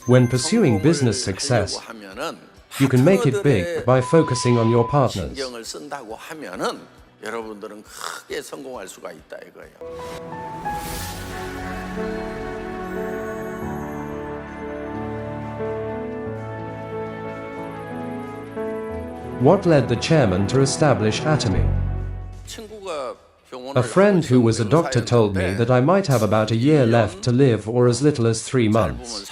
When pursuing business success, you can make it big by focusing on your partners. 여러분들은 크게 성공할 수가 있다 이거예요. What led the chairman to establish Atomy? A friend who was a doctor told me that I might have about a year left to live or as little as 3 months.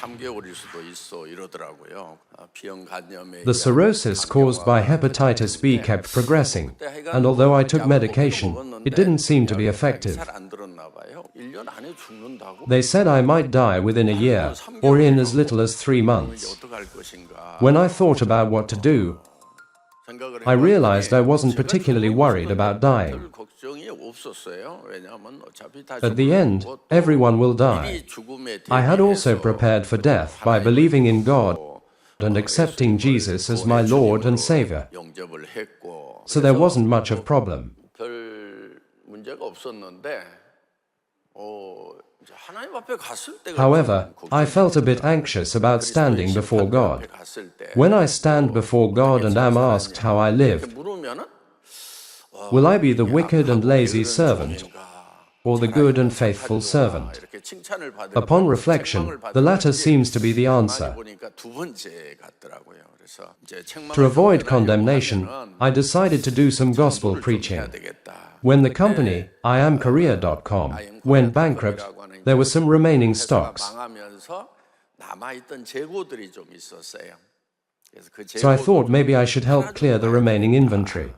The cirrhosis caused by hepatitis B kept progressing, and although I took medication, it didn't seem to be effective. They said I might die within a year, or in as little as 3 months. When I thought about what to do, I realized I wasn't particularly worried about dying. At the end, everyone will die. I had also prepared for death by believing in God and accepting Jesus as my Lord and Savior. So there wasn't much of a problem. However, I felt a bit anxious about standing before God. When I stand before God and am asked how I lived, will I be the wicked and lazy servant, or the good and faithful servant? Upon reflection, the latter seems to be the answer. To avoid condemnation, I decided to do some gospel preaching. When the company, IamKorea.com, went bankrupt, there were some remaining stocks. So I thought maybe I should help clear the remaining inventory.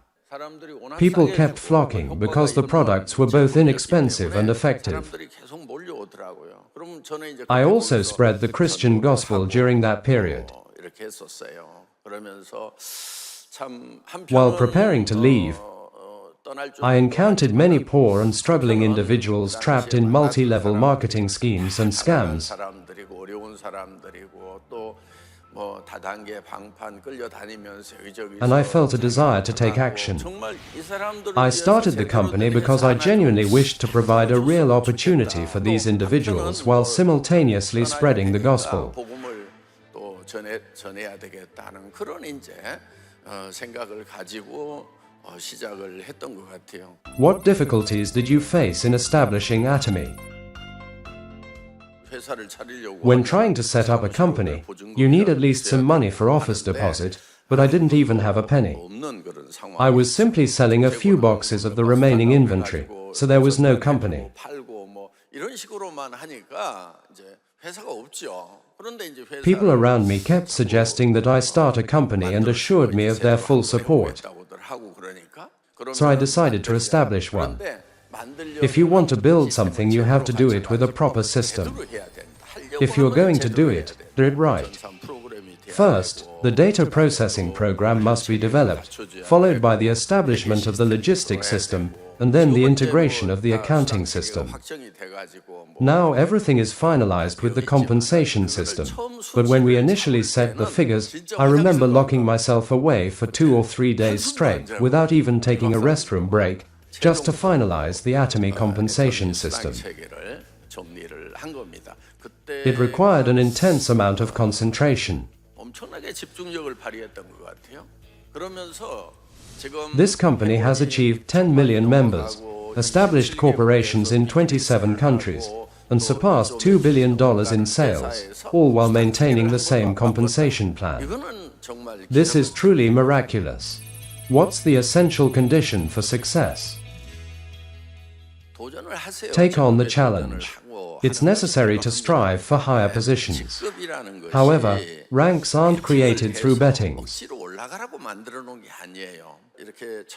People kept flocking because the products were both inexpensive and effective. I also spread the Christian gospel during that period. While preparing to leave, I encountered many poor and struggling individuals trapped in multi-level marketing schemes and scams. And I felt a desire to take action. I started the company because I genuinely wished to provide a real opportunity for these individuals while simultaneously spreading the gospel. What difficulties did you face in establishing Atomy? When trying to set up a company, you need at least some money for office deposit, but I didn't even have a penny. I was simply selling a few boxes of the remaining inventory, so there was no company. People around me kept suggesting that I start a company and assured me of their full support. So I decided to establish one. If you want to build something, you have to do it with a proper system. If you're going to do it right. First, the data processing program must be developed, followed by the establishment of the logistics system, and then the integration of the accounting system. Now everything is finalized with the compensation system, but when we initially set the figures, I remember locking myself away for 2 or 3 days straight without even taking a restroom break, just to finalize the Atomy compensation system. It required an intense amount of concentration. This company has achieved 10 million members, established corporations in 27 countries, and surpassed $2 billion in sales, all while maintaining the same compensation plan. This is truly miraculous. What's the essential condition for success? Take on the challenge. It's necessary to strive for higher positions. However, ranks aren't created through bettings.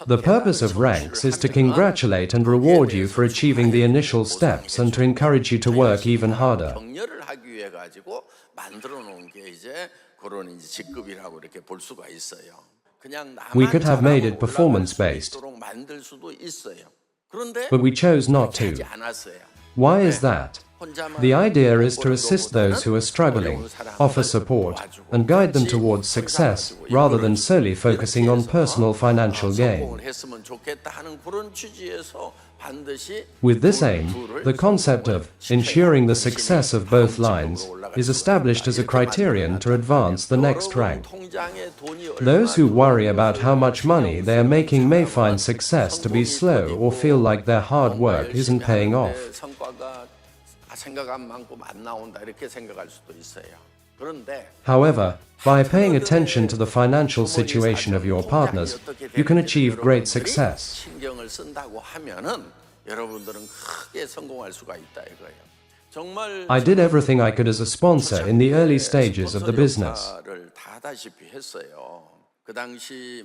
The purpose of ranks is to congratulate and reward you for achieving the initial steps and to encourage you to work even harder. We could have made it performance-based, but we chose not to. Why is that? The idea is to assist those who are struggling, offer support, and guide them towards success, rather than solely focusing on personal financial gain. With this aim, the concept of ensuring the success of both lines is established as a criterion to advance the next rank. Those who worry about how much money they are making may find success to be slow or feel like their hard work isn't paying off. However, by paying attention to the financial situation of your partners, you can achieve great success. I did everything I could as a sponsor in the early stages of the business.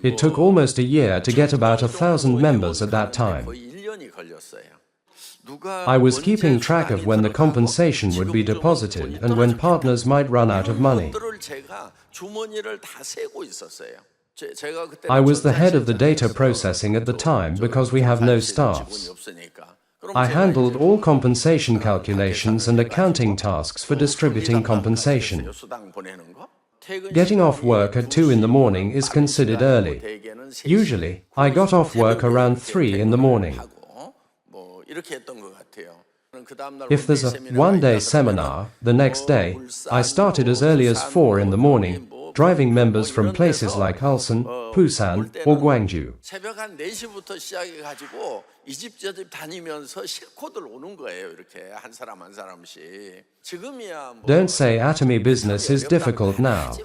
It took almost a year to get about 1,000 members at that time. I was keeping track of when the compensation would be deposited and when partners might run out of money. I was the head of the data processing at the time because we have no staffs. I handled all compensation calculations and accounting tasks for distributing compensation. Getting off work at 2 in the morning is considered early. Usually, I got off work around 3 in the morning. If there's a one-day seminar, the next day, I started as early as 4 in the morning, driving members from places like Ulsan, Busan, or Gwangju. Don't say Atomy business is difficult now.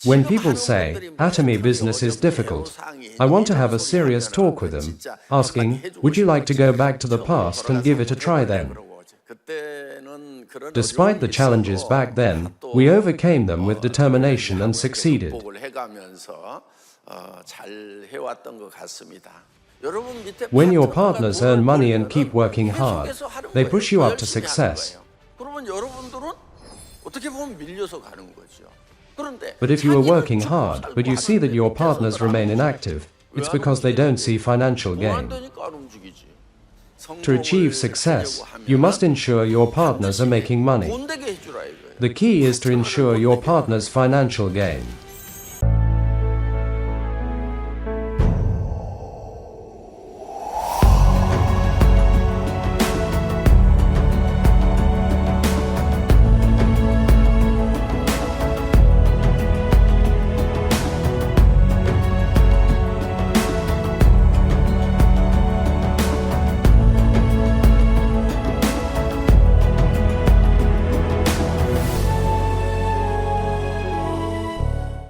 When people say, Atomy business is difficult, I want to have a serious talk with them, asking, would you like to go back to the past and give it a try then? Despite the challenges back then, we overcame them with determination and succeeded. When your partners earn money and keep working hard, they push you up to success. But if you are working hard, but you see that your partners remain inactive, it's because they don't see financial gain. To achieve success, you must ensure your partners are making money. The key is to ensure your partner's financial gain.